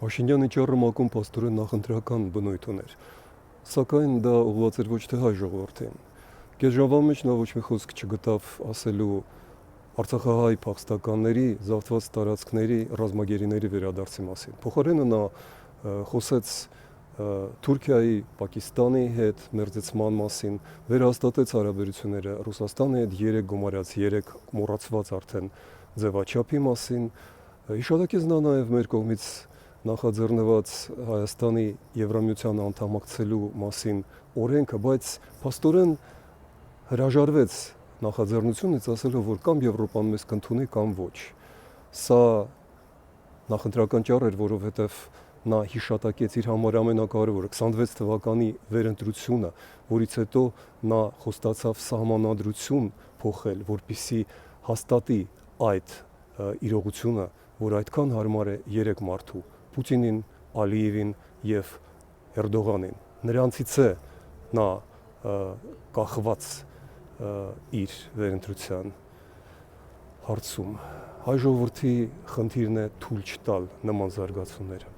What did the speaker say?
Փաշինյանի ճառը մակում փաստորեն նախընտրական բնույթ ուներ, սակայն դա ուղղված էր ոչ թե հայ ժողովրդին։ Կես ժամվա մեջ նա ոչ մի խոսք չգտավ ասելու արցախահայ փախստականների, զավթված տարածքների, ռազմագերիների վերադարձի մասին։ Փոխարենը նա խոսեց Թուրքիայի, Պակիստանի հետ մերձեցման մասին, վերահաստատեց հարաբերությունները Ռուսաստանի հետ 3 գումարած 3 մոռացված արդեն ձևաչափի մասին։ Հիշատակեց նա նաև մեր կողմից նախաձեռնված Հայաստանի Եվրամիության անդամակցելու մասին օրենքը, բայց փաստորեն հրաժարվեց նախաձեռնությունից, ասելով, որ կամ Եվրոպան մեզ կընդունի, կամ ոչ։ Սա նախընտրական ճառ էր, որովհետև նա հիշատակեց իր համար ամենակարևորը 26 թվականի վերընտրությունը, որից հետո նա խոստացավ սահմանադրություն փոխել, որպեսզի հաստատի այդ իրողությունը, որ այդքան հարմար է 3 մարդու՝ Պուտինին, Ալիևին եւ Էրդողանին։ Նրանցից է նա կախված իր վերընտրության հարցում։ Հայ ժողովրդի խնդիրն է թույլ չտալ նման զարգացումները։